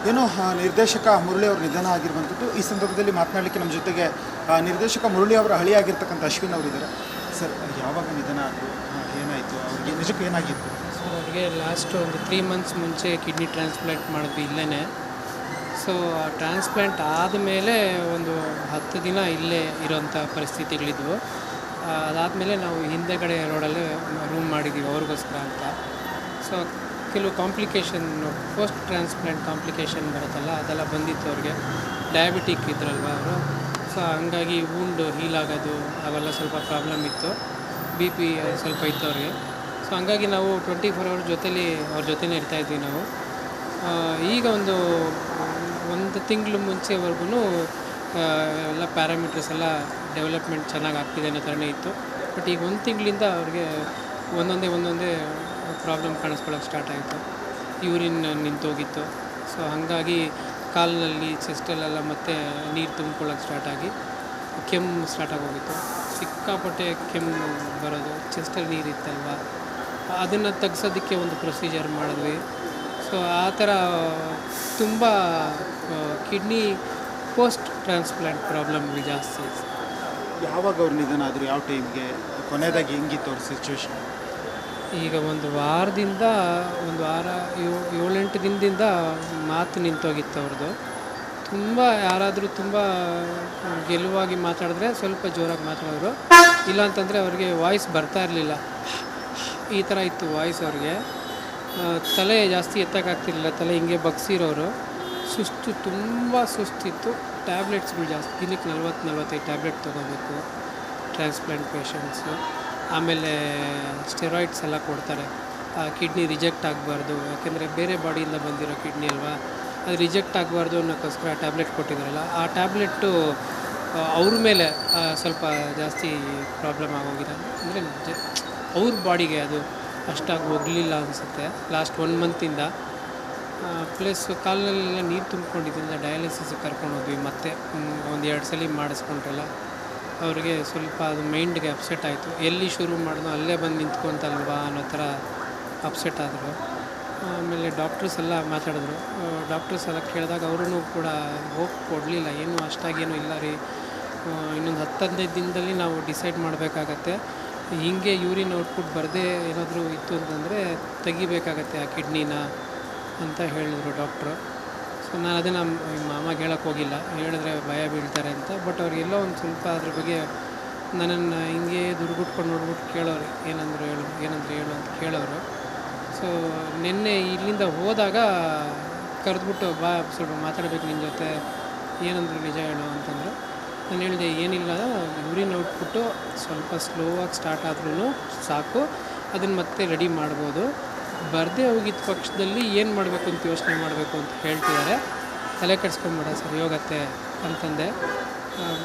ಏನೋ ನಿರ್ದೇಶಕ ಮುರಳಿ ಅವರು ನಿಧನ ಆಗಿರುವಂಥದ್ದು. ಈ ಸಂದರ್ಭದಲ್ಲಿ ಮಾತನಾಡಲಿಕ್ಕೆ ನಮ್ಮ ಜೊತೆಗೆ ನಿರ್ದೇಶಕ ಮುರಳಿ ಅವರ ಹಳಿಯಾಗಿರ್ತಕ್ಕಂಥ ಅಶ್ವಿನ್ ಅವರಿದ್ದಾರೆ. ಸರ್, ಯಾವಾಗ ನಿಧನ ಆದರು, ಏನಾಯಿತು, ಅವ್ರಿಗೆ ನಿಜಕ್ಕೂ ಏನಾಗಿತ್ತು? ಸೊ ಅವ್ರಿಗೆ ಲಾಸ್ಟ್ ಒಂದು 3 ಮಂತ್ಸ್ ಮುಂಚೆ ಕಿಡ್ನಿ ಟ್ರಾನ್ಸ್ಪ್ಲಾಂಟ್ ಮಾಡಿದ್ವಿ ಇಲ್ಲೇ. ಸೊ ಆ ಟ್ರಾನ್ಸ್ಪ್ಲಾಂಟ್ ಆದಮೇಲೆ ಒಂದು 10 ದಿನ ಇಲ್ಲೇ ಇರೋಂಥ ಪರಿಸ್ಥಿತಿಗಳಿದ್ವು. ಅದಾದಮೇಲೆ ನಾವು ಹಿಂದೆಗಡೆ ರೋಡಲ್ಲೇ ರೂಮ್ ಮಾಡಿದ್ದೀವಿ ಅವ್ರಿಗೋಸ್ಕರ ಅಂತ. ಸೊ ಕೆಲವು ಕಾಂಪ್ಲಿಕೇಶನ್, ಪೋಸ್ಟ್ ಟ್ರಾನ್ಸ್ಪ್ಲಾಂಟ್ ಕಾಂಪ್ಲಿಕೇಶನ್ ಬರುತ್ತಲ್ಲ, ಅದೆಲ್ಲ ಬಂದಿತ್ತು ಅವ್ರಿಗೆ. ಡಯಾಬಿಟಿಕ್ ಇದ್ರಲ್ವ ಅವರು. ಸೊ ಹಂಗಾಗಿ ವೂಂಡು ಹೀಲ್ ಆಗೋದು ಅವೆಲ್ಲ ಸ್ವಲ್ಪ ಪ್ರಾಬ್ಲಮ್ ಇತ್ತು. ಬಿ ಪಿ ಸ್ವಲ್ಪ ಇತ್ತು ಅವ್ರಿಗೆ. ಸೊ ಹಂಗಾಗಿ ನಾವು 24 ಅವರ್ ಅವ್ರ ಜೊತೆನೇ ಇರ್ತಾಯಿದ್ವಿ ನಾವು. ಈಗ ಒಂದು ತಿಂಗಳು ಮುಂಚೆವರೆಗೂ ಎಲ್ಲ ಪ್ಯಾರಾಮೀಟರ್ಸ್ ಎಲ್ಲ ಡೆವಲಪ್ಮೆಂಟ್ ಚೆನ್ನಾಗಿ ಆಗ್ತಿದೆ ಅನ್ನೋ ಥರನೇ ಇತ್ತು. ಬಟ್ ಈಗ 1 ತಿಂಗಳಿಂದ ಅವ್ರಿಗೆ ಒಂದೊಂದೇ ಪ್ರಾಬ್ಲಮ್ ಕಾಣಿಸ್ಕೊಳ್ಳೋಕೆ ಸ್ಟಾರ್ಟ್ ಆಯಿತು. ಯೂರಿನ್ ನಿಂತೋಗಿತ್ತು. ಸೊ ಹಾಗಾಗಿ ಕಾಲಿನಲ್ಲಿ, ಚೆಸ್ಟಲ್ಲೆಲ್ಲ ಮತ್ತೆ ನೀರು ತುಂಬ್ಕೊಳ್ಳೋಕೆ ಸ್ಟಾರ್ಟ್ ಆಗಿ ಕೆಮ್ಮು ಸ್ಟಾರ್ಟ್ ಆಗೋಗಿತ್ತು. ಸಿಕ್ಕಾಪಟ್ಟೆ ಕೆಮ್ಮು ಬರೋದು, ಚೆಸ್ಟಲ್ಲಿ ನೀರು ಇತ್ತಲ್ವ, ಅದನ್ನು ತೆಗ್ಸೋದಕ್ಕೆ ಒಂದು ಪ್ರೊಸೀಜರ್ ಮಾಡಿದ್ವಿ. ಸೊ ಆ ಥರ ತುಂಬ ಕಿಡ್ನಿ ಪೋಸ್ಟ್ ಟ್ರಾನ್ಸ್ಪ್ಲಾಂಟ್ ಪ್ರಾಬ್ಲಮ್ಗಳು ಜಾಸ್ತಿ. ಯಾವಾಗ ಅವ್ರು ನಿಧನ ಆದರು, ಯಾವ ಟೈಮ್ಗೆ, ಕೊನೆಯದಾಗಿ ಹೆಂಗಿತ್ತು ಅವ್ರ ಸಿಚುವೇಶನ್? ಈಗ ಒಂದು ವಾರ 7-8 ದಿನದಿಂದ ಮಾತು ನಿಂತೋಗಿತ್ತು ಅವ್ರದ್ದು. ತುಂಬ ಯಾರಾದರೂ ತುಂಬ ಗೆಲುವಾಗಿ ಮಾತಾಡಿದ್ರೆ ಸ್ವಲ್ಪ ಜೋರಾಗಿ ಮಾತಾಡೋರು, ಇಲ್ಲಾಂತಂದರೆ ಅವ್ರಿಗೆ ವಾಯ್ಸ್ ಬರ್ತಾ ಇರಲಿಲ್ಲ. ಈ ಥರ ಇತ್ತು ವಾಯ್ಸ್ ಅವ್ರಿಗೆ. ತಲೆ ಜಾಸ್ತಿ ಎತ್ತಕ್ಕಾಗ್ತಿರ್ಲಿಲ್ಲ, ತಲೆ ಹಿಂಗೆ ಬಗ್ಸಿರೋರು. ತುಂಬ ಸುಸ್ತಿತ್ತು. ಟ್ಯಾಬ್ಲೆಟ್ಸ್ಗಳು ಜಾಸ್ತಿ, ದಿನಕ್ಕೆ 40-45 ಟ್ಯಾಬ್ಲೆಟ್ ತೊಗೋಬೇಕು ಟ್ರಾನ್ಸ್ಪ್ಲಾಂಟ್ ಪೇಷಂಟ್ಸು. ಆಮೇಲೆ ಸ್ಟೆರಾಯ್ಡ್ಸ್ ಎಲ್ಲ ಕೊಡ್ತಾರೆ. ಕಿಡ್ನಿ ರಿಜೆಕ್ಟ್ ಆಗಬಾರ್ದು, ಯಾಕೆಂದರೆ ಬೇರೆ ಬಾಡಿಯಿಂದ ಬಂದಿರೋ ಕಿಡ್ನಿ ಅಲ್ವಾ, ಅದು ರಿಜೆಕ್ಟ್ ಆಗಬಾರ್ದು ಅನ್ನೋಕ್ಕೋಸ್ಕರ ಟ್ಯಾಬ್ಲೆಟ್ ಕೊಟ್ಟಿದ್ದಾರಲ್ಲ, ಆ ಟ್ಯಾಬ್ಲೆಟ್ಟು ಅವ್ರ ಮೇಲೆ ಸ್ವಲ್ಪ ಜಾಸ್ತಿ ಪ್ರಾಬ್ಲಮ್ ಆಗೋಗಿದೆ. ಅಂದರೆ ಅವ್ರ ಬಾಡಿಗೆ ಅದು ಅಷ್ಟಾಗಿ ಹೋಗಲಿಲ್ಲ ಅನಿಸುತ್ತೆ ಲಾಸ್ಟ್ 1 ಮಂತಿಂದ. ಪ್ಲಸ್ ಕಾಲಿನಲ್ಲೆಲ್ಲ ನೀರು ತುಂಬ್ಕೊಂಡಿದ್ದರಿಂದ ಡಯಾಲಿಸಿಸ್ಗೆ ಕರ್ಕೊಂಡೋದ್ವಿ. ಮತ್ತೆ 1-2 ಸಲ ಮಾಡಿಸ್ಕೊಂಡ್ರಲ್ಲ, ಅವ್ರಿಗೆ ಸ್ವಲ್ಪ ಅದು ಮೈಂಡ್ಗೆ ಅಪ್ಸೆಟ್ ಆಯಿತು. ಎಲ್ಲಿ ಶುರು ಮಾಡಿದ್ನೋ ಅಲ್ಲೇ ಬಂದು ನಿಂತ್ಕೊಂತಲ್ವಾ ಅನ್ನೋ ಥರ ಅಪ್ಸೆಟ್ ಆದರು. ಆಮೇಲೆ ಡಾಕ್ಟರ್ಸ್ ಎಲ್ಲ ಮಾತಾಡಿದ್ರು. ಡಾಕ್ಟರ್ಸ್ ಎಲ್ಲ ಕೇಳಿದಾಗ ಅವರೂ ಕೂಡ ಹೋಪ್ ಕೊಡಲಿಲ್ಲ, ಏನೂ ಅಷ್ಟಾಗೇನೂ ಇಲ್ಲ ರೀ, ಇನ್ನೊಂದು 10-15 ದಿನದಲ್ಲಿ ನಾವು ಡಿಸೈಡ್ ಮಾಡಬೇಕಾಗತ್ತೆ, ಹೀಗೆ ಯೂರಿನ್ ಔಟ್ಪುಟ್ ಬರದೇ ಏನಾದರೂ ಇತ್ತು ಅಂತಂದರೆ ತೆಗಿಬೇಕಾಗತ್ತೆ ಆ ಕಿಡ್ನಿನ ಅಂತ ಹೇಳಿದರು ಡಾಕ್ಟ್ರು. ಸೊ ನಾನು ಅದನ್ನು ಮಾಮಗೆ ಹೇಳೋಕ್ಕೆ ಹೋಗಿಲ್ಲ, ಹೇಳಿದ್ರೆ ಭಯ ಬೀಳ್ತಾರೆ ಅಂತ. ಬಟ್ ಅವ್ರಿಗೆಲ್ಲೋ ಒಂದು ಸ್ವಲ್ಪ ಅದ್ರ ಬಗ್ಗೆ ನನ್ನನ್ನು ಹಿಂಗೆ ದುರ್ಗುಟ್ಕೊಂಡು ನೋಡ್ಬಿಟ್ಟು ಕೇಳೋರು, ಏನಂದ್ರು ಹೇಳು ಅಂತ ಕೇಳೋರು. ಸೊ ನಿನ್ನೆ ಇಲ್ಲಿಂದ ಹೋದಾಗ ಕರೆದ್ಬಿಟ್ಟು ಬಾ ಸ್ವಲ್ಪ ಮಾತಾಡಬೇಕು ನಿನ್ನ ಜೊತೆ, ಏನಂದ್ರು ನಿಜ ಹೇಳು ಅಂತಂದರು. ನಾನು ಹೇಳಿದೆ, ಏನಿಲ್ಲ, ಯೂರಿನ್ ಔಟ್ಪುಟ್ಟು ಸ್ವಲ್ಪ ಸ್ಲೋವಾಗಿ ಸ್ಟಾರ್ಟ್ ಆದ್ರೂ ಸಾಕು, ಅದನ್ನು ಮತ್ತೆ ರೆಡಿ ಮಾಡ್ಬೋದು. ಬರದೇ ಹೋಗಿದ್ದ ಪಕ್ಷದಲ್ಲಿ ಏನು ಮಾಡಬೇಕು ಅಂತ ಯೋಚನೆ ಮಾಡಬೇಕು ಅಂತ ಹೇಳ್ತಿದ್ದಾರೆ. ತಲೆ ಕೆಡಿಸ್ಕೊಂಬೇಡ, ಸರಿ ಹೋಗತ್ತೆ ಅಂತಂದೆ.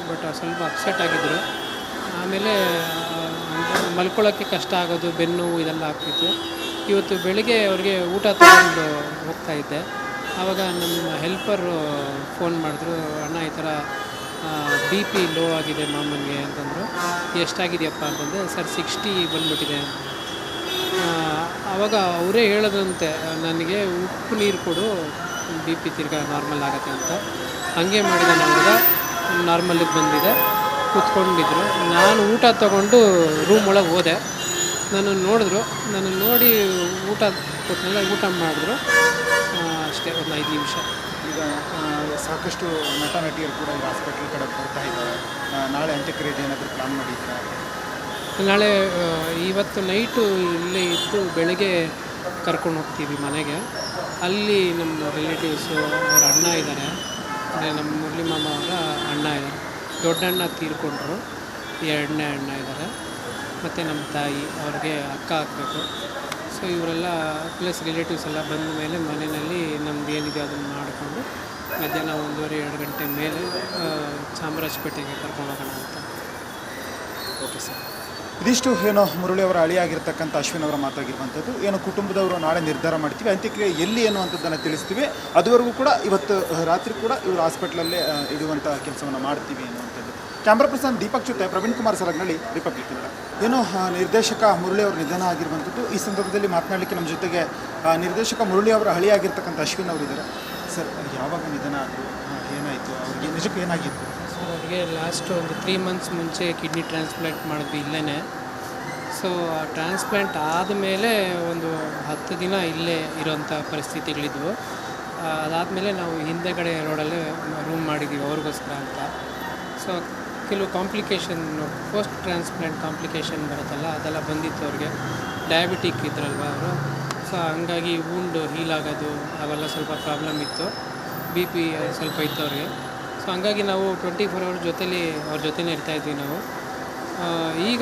ಬಟ್ ಸ್ವಲ್ಪ ಅಪ್ಸೆಟ್ ಆಗಿದ್ದರು. ಆಮೇಲೆ ಮಲ್ಕೊಳ್ಳೋಕ್ಕೆ ಕಷ್ಟ ಆಗೋದು, ಬೆನ್ನು ಇದೆಲ್ಲ ಆಗ್ತಿತ್ತು. ಇವತ್ತು ಬೆಳಿಗ್ಗೆ ಅವ್ರಿಗೆ ಊಟ ತಗೊಂಡು ಹೋಗ್ತಾಯಿದ್ದೆ. ಆವಾಗ ನಮ್ಮ ಹೆಲ್ಪರು ಫೋನ್ ಮಾಡಿದ್ರು, ಅಣ್ಣ ಈ ಥರ ಬಿ ಪಿ ಲೋ ಆಗಿದೆ ಮಾಮನಿಗೆ ಅಂತಂದರು. ಎಷ್ಟಾಗಿದೆಯಪ್ಪ ಅಂತಂದರೆ, ಸರ್ 60 ಬಂದುಬಿಟ್ಟಿದೆ. ಆವಾಗ ಅವರೇ ಹೇಳೋದಂತೆ, ನನಗೆ ಉಪ್ಪು ನೀರು ಕೊಡು, ಬಿ ಪಿ ತಿರ್ಗಾ ನಾರ್ಮಲ್ ಆಗುತ್ತೆ ಅಂತ. ಹಾಗೆ ಮಾಡಿದ ಹುಡುಗ ನಾರ್ಮಲಿಗೆ ಬಂದಿದೆ, ಕೂತ್ಕೊಂಡಿದ್ರು. ನಾನು ಊಟ ತೊಗೊಂಡು ರೂಮ್ ಒಳಗೆ ಹೋದೆ. ನಾನು ನೋಡಿದ್ರು, ನಾನು ನೋಡಿ ಊಟ ಕೊಟ್ಟನೆಲ್ಲ ಊಟ ಮಾಡಿದ್ರು ಅಷ್ಟೇ, ಒಂದು 5 ನಿಮಿಷ. ಈಗ ಸಾಕಷ್ಟು ನಟ ನಟಿಯರು ಕೂಡ ಈಗ ಹಾಸ್ಪಿಟ್ಲ್ ಕಡೆ ಬರ್ತಾ ಇದ್ದಾರೆ. ನಾಳೆ ಅಂತ್ಯಕ್ರಿಯೆ ಏನಾದರೂ ಪ್ಲಾನ್ ಮಾಡಿದ್ದಾರೆ? ನಾಳೆ ಇವತ್ತು ನೈಟು ಇಲ್ಲೇ ಇದ್ದು ಬೆಳಗ್ಗೆ ಕರ್ಕೊಂಡು ಹೋಗ್ತೀವಿ ಮನೆಗೆ. ಅಲ್ಲಿ ನಮ್ಮ ರಿಲೇಟಿವ್ಸು ಅವ್ರ ಅಣ್ಣ ಇದ್ದಾರೆ, ಅಂದರೆ ನಮ್ಮ ಮುರಳಿ ಮಾಮ ಅವರ ಅಣ್ಣ ಇದ್ದಾರೆ. ದೊಡ್ಡಣ್ಣ ತೀರ್ಕೊಂಡ್ರು, 2ನೇ ಅಣ್ಣ ಇದ್ದಾರೆ, ಮತ್ತು ನಮ್ಮ ತಾಯಿ, ಅವ್ರಿಗೆ ಅಕ್ಕ ಹಾಕಬೇಕು. ಸೊ ಇವರೆಲ್ಲ ಪ್ಲಸ್ ರಿಲೇಟಿವ್ಸ್ ಎಲ್ಲ ಬಂದ ಮೇಲೆ ಮನೆಯಲ್ಲಿ ನಮ್ದು ಏನಿದೆ ಅದನ್ನು ಮಾಡಿಕೊಂಡು ಮಧ್ಯಾಹ್ನ 1:30-2 ಗಂಟೆ ಮೇಲೆ ಚಾಮರಾಜಪೇಟೆಗೆ ಕರ್ಕೊಂಡು ಹೋಗೋಣ ಅಂತ. Okay sir. ಇದಿಷ್ಟು ಏನೋ ಮುರಳಿ ಅವರ ಹಳಿಯಾಗಿರ್ತಕ್ಕಂಥ ಅಶ್ವಿನ್ ಅವರ ಮಾತಾಗಿರುವಂಥದ್ದು. ಏನು ಕುಟುಂಬದವರು ನಾಳೆ ನಿರ್ಧಾರ ಮಾಡ್ತೀವಿ, ಅಂತ್ಯಕ್ರಿಯೆ ಎಲ್ಲಿ ಏನು ಅಂತದನ್ನು ತಿಳಿಸ್ತೀವಿ. ಅದುವರೆಗೂ ಕೂಡ ಇವತ್ತು ರಾತ್ರಿ ಕೂಡ ಇವರು ಹಾಸ್ಪಿಟ್ಲಲ್ಲೇ ಇಡುವಂಥ ಕೆಲಸವನ್ನು ಮಾಡ್ತೀವಿ ಅನ್ನುವಂಥದ್ದು. ಕ್ಯಾಮ್ರಾ ಪರ್ಸನ್ ದೀಪಕ್ ಜೊತೆ ಪ್ರವೀಣ್ ಕುಮಾರ್ ಸಲಗ್ನಳ್ಳಿ, ರಿಪಬ್ಲಿಕ್ ಕನ್ನಡ. ಏನೋ ನಿರ್ದೇಶಕ ಮುರಳಿ ಅವರು ನಿಧನ ಆಗಿರುವಂಥದ್ದು. ಈ ಸಂದರ್ಭದಲ್ಲಿ ಮಾತನಾಡಲಿಕ್ಕೆ ನಮ್ಮ ಜೊತೆಗೆ ನಿರ್ದೇಶಕ ಮುರಳಿ ಅವರ ಹಳಿಯಾಗಿರ್ತಕ್ಕಂಥ ಅಶ್ವಿನ್ ಅವರಿದ್ದಾರೆ. ಸರ್ ಯಾವಾಗ ನಿಧನ ಆದರು, ಏನಾಯಿತು, ಅವ್ರಿಗೆ ನಿಜಕ್ಕೂ ಏನಾಗಿತ್ತು? ಸೊ ಅವರಿಗೆ ಲಾಸ್ಟ್ ಒಂದು 3 ಮಂತ್ಸ್ ಮುಂಚೆ ಕಿಡ್ನಿ ಟ್ರಾನ್ಸ್ಪ್ಲಾಂಟ್ ಮಾಡಿದ್ವಿ ಇಲ್ಲೇ. ಸೊ ಆ ಟ್ರಾನ್ಸ್ಪ್ಲಾಂಟ್ ಆದಮೇಲೆ ಒಂದು 10 ದಿನ ಇಲ್ಲೇ ಇರೋಂಥ ಪರಿಸ್ಥಿತಿಗಳಿದ್ವು. ಅದಾದಮೇಲೆ ನಾವು ಹಿಂದೆಗಡೆ ರೋಡಲ್ಲೇ ರೂಮ್ ಮಾಡಿದ್ದೀವಿ ಅವ್ರಿಗೋಸ್ಕರ ಅಂತ. ಸೊ ಕೆಲವು ಕಾಂಪ್ಲಿಕೇಶನ್, ಪೋಸ್ಟ್ ಟ್ರಾನ್ಸ್ಪ್ಲಾಂಟ್ ಕಾಂಪ್ಲಿಕೇಶನ್ ಬರುತ್ತಲ್ಲ, ಅದೆಲ್ಲ ಬಂದಿತ್ತು ಅವ್ರಿಗೆ. ಡಯಾಬಿಟಿಕ್ ಇದ್ರಲ್ವ ಅವರು. ಸೊ ಹಂಗಾಗಿ ವೂಂಡು ಹೀಲ್ ಆಗೋದು ಅವೆಲ್ಲ ಸ್ವಲ್ಪ ಪ್ರಾಬ್ಲಮ್ ಇತ್ತು. ಬಿ ಪಿ ಸ್ವಲ್ಪ ಇತ್ತು ಅವ್ರಿಗೆ. ಸೊ ಹಂಗಾಗಿ ನಾವು 24 ಅವರ್ ಅವ್ರ ಜೊತೆನೇ ಇರ್ತಾಯಿದ್ವಿ ನಾವು. ಈಗ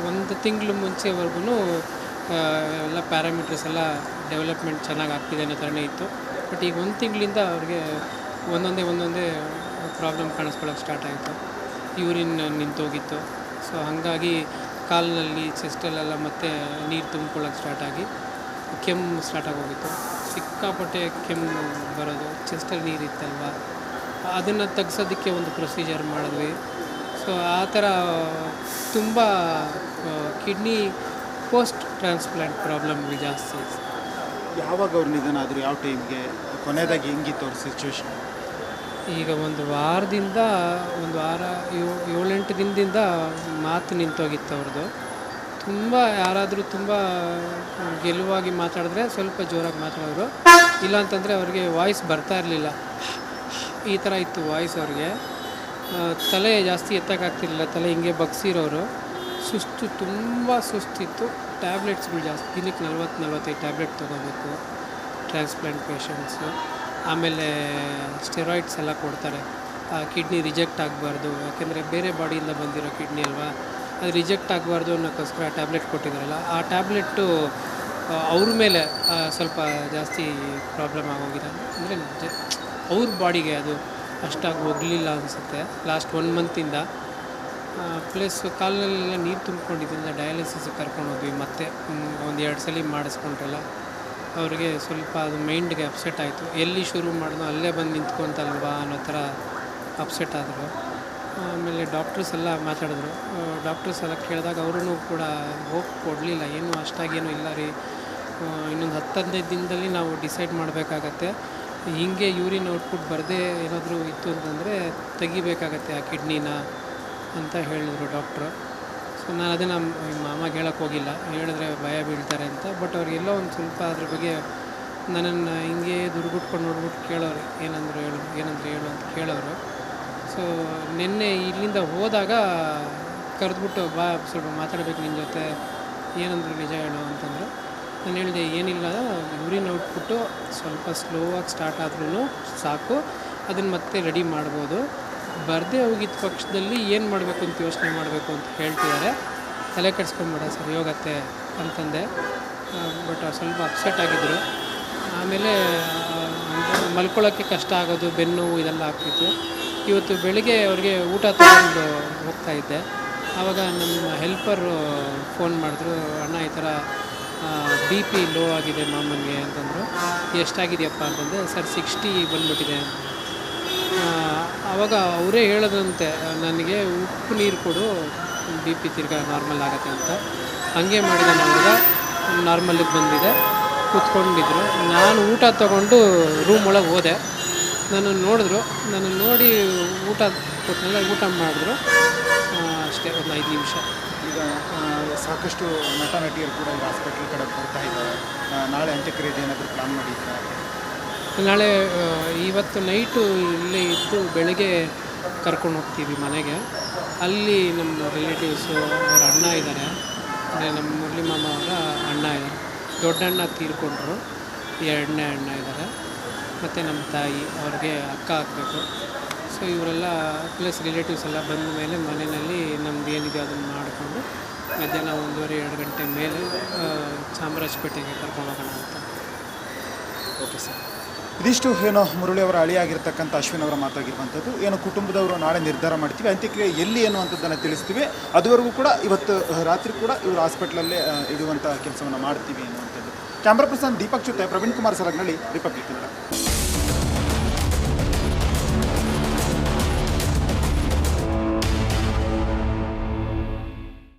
ಒಂದು ತಿಂಗಳು ಮುಂಚೆವರೆಗೂ ಎಲ್ಲ ಪ್ಯಾರಾಮೀಟರ್ಸ್ ಎಲ್ಲ ಡೆವಲಪ್ಮೆಂಟ್ ಚೆನ್ನಾಗಿ ಆಗ್ತಿದೆ ಅನ್ನೋ ಥರನೇ ಇತ್ತು. ಬಟ್ ಈಗ 1 ತಿಂಗಳಿಂದ ಅವ್ರಿಗೆ ಒಂದೊಂದೇ ಪ್ರಾಬ್ಲಮ್ ಕಾಣಿಸ್ಕೊಳ್ಳೋಕೆ ಸ್ಟಾರ್ಟ್ ಆಯಿತು. ಯೂರಿನ್ ನಿಂತೋಗಿತ್ತು. ಸೊ ಹಾಗಾಗಿ ಕಾಲಿನಲ್ಲಿ, ಚೆಸ್ಟಲ್ಲೆಲ್ಲ ಮತ್ತೆ ನೀರು ತುಂಬ್ಕೊಳ್ಳೋಕೆ ಸ್ಟಾರ್ಟ್ ಆಗಿ ಕೆಮ್ಮು ಸ್ಟಾರ್ಟ್ ಆಗೋಗಿತ್ತು. ಸಿಕ್ಕಾಪಟ್ಟೆ ಕೆಮ್ಮು ಬರೋದು, ಚೆಸ್ಟಲ್ಲಿ ನೀರು ಇತ್ತಲ್ವ, ಅದನ್ನು ತೆಗ್ಸೋದಕ್ಕೆ ಒಂದು ಪ್ರೊಸೀಜರ್ ಮಾಡಿದ್ವಿ. ಸೊ ಆ ಥರ ತುಂಬ ಕಿಡ್ನಿ ಪೋಸ್ಟ್ ಟ್ರಾನ್ಸ್ಪ್ಲಾಂಟ್ ಪ್ರಾಬ್ಲಮ್ಗಳು ಜಾಸ್ತಿ. ಯಾವಾಗ ಅವ್ರು ನಿಧನ ಆದರು, ಯಾವ ಟೈಮ್ಗೆ, ಕೊನೆಯದಾಗಿ ಹೆಂಗಿತ್ತು ಅವ್ರ ಸಿಚುವೇಶನ್? ಈಗ ಒಂದು ವಾರ 7-8 ದಿನದಿಂದ ಮಾತು ನಿಂತೋಗಿತ್ತು ಅವ್ರದ್ದು. ತುಂಬ ಯಾರಾದರೂ ತುಂಬ ಗೆಲುವಾಗಿ ಮಾತಾಡಿದ್ರೆ ಸ್ವಲ್ಪ ಜೋರಾಗಿ ಮಾತಾಡೋರು, ಇಲ್ಲಾಂತಂದರೆ ಅವ್ರಿಗೆ ವಾಯ್ಸ್ ಬರ್ತಾ ಇರಲಿಲ್ಲ. ಈ ಥರ ಇತ್ತು ವಾಯ್ಸ್ ಅವ್ರಿಗೆ. ತಲೆ ಜಾಸ್ತಿ ಎತ್ತಕ್ಕಾಗ್ತಿರ್ಲಿಲ್ಲ, ತಲೆ ಹಿಂಗೆ ಬಗ್ಸಿರೋರು. ತುಂಬ ಸುಸ್ತಿತ್ತು. ಟ್ಯಾಬ್ಲೆಟ್ಸ್ಗಳು ಜಾಸ್ತಿ, ದಿನಕ್ಕೆ 40-45 ಟ್ಯಾಬ್ಲೆಟ್ ತೊಗೋಬೇಕು ಟ್ರಾನ್ಸ್ಪ್ಲಾಂಟ್ ಪೇಷಂಟ್ಸು. ಆಮೇಲೆ ಸ್ಟೆರಾಯ್ಡ್ಸ್ ಎಲ್ಲ ಕೊಡ್ತಾರೆ. ಕಿಡ್ನಿ ರಿಜೆಕ್ಟ್ ಆಗಬಾರ್ದು, ಯಾಕೆಂದರೆ ಬೇರೆ ಬಾಡಿಯಿಂದ ಬಂದಿರೋ ಕಿಡ್ನಿ ಅಲ್ವಾ, ಅದು ರಿಜೆಕ್ಟ್ ಆಗಬಾರ್ದು ಅನ್ನೋಕ್ಕೋಸ್ಕರ ಟ್ಯಾಬ್ಲೆಟ್ ಕೊಟ್ಟಿದ್ದಾರಲ್ಲ, ಆ ಟ್ಯಾಬ್ಲೆಟ್ಟು ಅವ್ರ ಮೇಲೆ ಸ್ವಲ್ಪ ಜಾಸ್ತಿ ಪ್ರಾಬ್ಲಮ್ ಆಗೋಗಿದೆ. ಅಂದರೆ ಅವ್ರ ಬಾಡಿಗೆ ಅದು ಅಷ್ಟಾಗಿ ಹೋಗಲಿಲ್ಲ ಅನಿಸುತ್ತೆ ಲಾಸ್ಟ್ 1 ಮಂತಿಂದ. ಪ್ಲಸ್ ಕಾಲಿನಲ್ಲೆಲ್ಲ ನೀರು ತುಂಬ್ಕೊಂಡಿದ್ದರಿಂದ ಡಯಾಲಿಸಿಸ್ಗೆ ಕರ್ಕೊಂಡೋದ್ವಿ. ಮತ್ತೆ 1-2 ಸಲ ಮಾಡಿಸ್ಕೊಂಡ್ರಲ್ಲ, ಅವ್ರಿಗೆ ಸ್ವಲ್ಪ ಅದು ಮೈಂಡ್ಗೆ ಅಪ್ಸೆಟ್ ಆಯಿತು. ಎಲ್ಲಿ ಶುರು ಮಾಡಿದ್ನೋ ಅಲ್ಲೇ ಬಂದು ನಿಂತ್ಕೊಂತಲ್ವಾ ಅನ್ನೋ ಥರ ಅಪ್ಸೆಟ್ ಆದರು. ಆಮೇಲೆ ಡಾಕ್ಟರ್ಸ್ ಎಲ್ಲ ಮಾತಾಡಿದ್ರು. ಡಾಕ್ಟರ್ಸ್ ಎಲ್ಲ ಕೇಳಿದಾಗ ಅವರೂ ಕೂಡ ಹೋಪ್ ಕೊಡಲಿಲ್ಲ, ಏನೂ ಅಷ್ಟಾಗೇನೂ ಇಲ್ಲ ರೀ, ಇನ್ನೊಂದು 10-15 ದಿನದಲ್ಲಿ ನಾವು ಡಿಸೈಡ್ ಮಾಡಬೇಕಾಗತ್ತೆ, ಹೀಗೆ ಯೂರಿನ್ ಔಟ್ಪುಟ್ ಬರದೇ ಏನಾದರೂ ಇತ್ತು ಅಂತಂದರೆ ತೆಗಿಬೇಕಾಗತ್ತೆ ಆ ಕಿಡ್ನಿನ ಅಂತ ಹೇಳಿದರು ಡಾಕ್ಟ್ರು. ಸೊ ನಾನು ಅದೇ ನಮ್ಮ ಮಾಮಗೆ ಹೇಳೋಕ್ಕೆ ಹೋಗಿಲ್ಲ, ಹೇಳಿದ್ರೆ ಭಯ ಬೀಳ್ತಾರೆ ಅಂತ. ಬಟ್ ಅವ್ರಿಗೆಲ್ಲೋ ಒಂದು ಸ್ವಲ್ಪ ಅದ್ರ ಬಗ್ಗೆ ನನ್ನನ್ನು ಹಿಂಗೆ ದುರ್ಗುಟ್ಕೊಂಡು ನೋಡ್ಬಿಟ್ಟು ಕೇಳೋರು, ಏನಂದ್ರು ಹೇಳು ಅಂತ ಕೇಳೋರು. ಸೊ ನಿನ್ನೆ ಇಲ್ಲಿಂದ ಹೋದಾಗ ಕರೆದ್ಬಿಟ್ಟು ಬಾ ಸ್ವಲ್ಪ ಮಾತಾಡಬೇಕು ನಿನ್ನ ಜೊತೆ, ಏನಂದ್ರು ನಿಜ ಹೇಳು ಅಂತಂದರು. ನಾನು ಹೇಳಿದೆ ಏನಿಲ್ಲ, ಯೂರಿನ್ ಔಟ್ಪುಟ್ಟು ಸ್ವಲ್ಪ ಸ್ಲೋವಾಗಿ ಸ್ಟಾರ್ಟ್ ಆದ್ರೂ ಸಾಕು, ಅದನ್ನು ಮತ್ತೆ ರೆಡಿ ಮಾಡ್ಬೋದು, ಬರದೇ ಹೋಗಿದ್ದ ಪಕ್ಷದಲ್ಲಿ ಏನು ಮಾಡಬೇಕು ಅಂತ ಯೋಚನೆ ಮಾಡಬೇಕು ಅಂತ ಹೇಳ್ತಿದ್ದಾರೆ, ತಲೆ ಕೆಡಿಸ್ಕೊಂಬೇಡ ಸರಿ ಹೋಗತ್ತೆ ಅಂತಂದೆ. ಬಟ್ ಸ್ವಲ್ಪ ಅಪ್ಸೆಟ್ ಆಗಿದ್ದರು. ಆಮೇಲೆ ಮಲ್ಕೊಳ್ಳೋಕ್ಕೆ ಕಷ್ಟ ಆಗೋದು, ಬೆನ್ನು ಇದೆಲ್ಲ ಆಗ್ತಿತ್ತು. ಇವತ್ತು ಬೆಳಿಗ್ಗೆ ಅವ್ರಿಗೆ ಊಟ ತಗೊಂಡು ಹೋಗ್ತಾಯಿದ್ದೆ, ಆವಾಗ ನಮ್ಮ ಹೆಲ್ಪರು ಫೋನ್ ಮಾಡಿದ್ರು, ಅಣ್ಣ ಈ ಥರ ಬಿ ಪಿ ಲೋ ಆಗಿದೆ ಮಾಮನಿಗೆ ಅಂತಂದರು. ಎಷ್ಟಾಗಿದೆಯಪ್ಪ ಅಂತಂದೆ. ಸರ್ 60 ಬಂದ್ಬಿಟ್ಟಿದೆ. ಆವಾಗ ಅವರೇ ಹೇಳೋದಂತೆ, ನನಗೆ ಉಪ್ಪು ನೀರು ಕೊಡು, ಬಿ ಪಿ ತಿರ್ಗಾ ನಾರ್ಮಲ್ ಆಗುತ್ತೆ ಅಂತ. ಹಾಗೆ ಮಾಡಿದೆ, ನೋಡಿದ ನಾರ್ಮಲಿಗೆ ಬಂದಿದೆ. ಕೂತ್ಕೊಂಡಿದ್ರು. ನಾನು ಊಟ ತೊಗೊಂಡು ರೂಮ್ ಒಳಗೆ ಹೋದೆ. ನಾನು ನೋಡಿದ್ರು, ನಾನು ನೋಡಿ ಊಟ ಕೊಟ್ಟನೆಲ್ಲ ಊಟ ಮಾಡಿದ್ರು ಅಷ್ಟೇ, ಒಂದು 5 ನಿಮಿಷ. ಈಗ ಸಾಕಷ್ಟು ನಟ ನಟಿಯರು ಕೂಡ ಈಗ ಹಾಸ್ಪಿಟ್ಲ್ ಕಡೆ ಬರ್ತಾ ಇದ್ದಾರೆ. ನಾಳೆ ಅಂತ್ಯಕ್ರಿಯೆ ಏನಾದರೂ ಪ್ಲಾನ್ ಮಾಡಿದ್ದಾರೆ? ನಾಳೆ ಇವತ್ತು ನೈಟು ಇಲ್ಲೇ ಇದ್ದು ಬೆಳಗ್ಗೆ ಕರ್ಕೊಂಡು ಹೋಗ್ತೀವಿ ಮನೆಗೆ. ಅಲ್ಲಿ ನಮ್ಮ ರಿಲೇಟಿವ್ಸು ಅವ್ರ ಅಣ್ಣ ಇದ್ದಾರೆ, ಅಂದರೆ ನಮ್ಮ ಮುರಳಿ ಮಾಮ ಅವರ ಅಣ್ಣ ಇದ್ದಾರೆ. ದೊಡ್ಡಣ್ಣ ತೀರ್ಕೊಂಡ್ರು, 2ನೇ ಅಣ್ಣ ಇದ್ದಾರೆ, ಮತ್ತು ನಮ್ಮ ತಾಯಿ ಅವ್ರಿಗೆ ಅಕ್ಕ ಹಾಕಬೇಕು. ಸೊ ಇವರೆಲ್ಲ ಪ್ಲಸ್ ರಿಲೇಟಿವ್ಸ್ ಎಲ್ಲ ಬಂದ ಮೇಲೆ ಮನೆಯಲ್ಲಿ ನಮ್ದು ಏನಿದೆ ಅದನ್ನು ಮಾಡಿಕೊಂಡು ಮಧ್ಯಾಹ್ನ 1:30-2 ಗಂಟೆ ಮೇಲೆ ಚಾಮರಾಜಪೇಟೆಗೆ ಕರ್ಕೊಂಡು ಹೋಗೋಣ ಅಂತ. Okay sir. ಇದಿಷ್ಟು ಏನೋ ಮುರಳಿ ಅವರ ಅಳಿಯಾಗಿರ್ತಕ್ಕಂಥ ಅಶ್ವಿನ್ ಅವರ ಮಾತಾಗಿರುವಂಥದ್ದು. ಏನು ಕುಟುಂಬದವರು ನಾಳೆ ನಿರ್ಧಾರ ಮಾಡ್ತೀವಿ, ಅಂತ್ಯಕ್ರಿಯೆ ಎಲ್ಲಿ ಅನ್ನುವಂಥದ್ದನ್ನು ತಿಳಿಸ್ತೀವಿ. ಅದುವರೆಗೂ ಕೂಡ ಇವತ್ತು ರಾತ್ರಿ ಕೂಡ ಇವರು ಹಾಸ್ಪಿಟ್ಲಲ್ಲೇ ಇಡುವಂಥ ಕೆಲಸವನ್ನು ಮಾಡ್ತೀವಿ ಅನ್ನುವಂಥದ್ದು. ಕ್ಯಾಮ್ರಾ ಪರ್ಸನ್ ದೀಪಕ್ ಜೊತೆ ಪ್ರವೀಣ್ ಕುಮಾರ್ ಸರಗ್ನಳ್ಳಿ, ರಿಪಬ್ಲಿಕ್ ಕನ್ನಡ.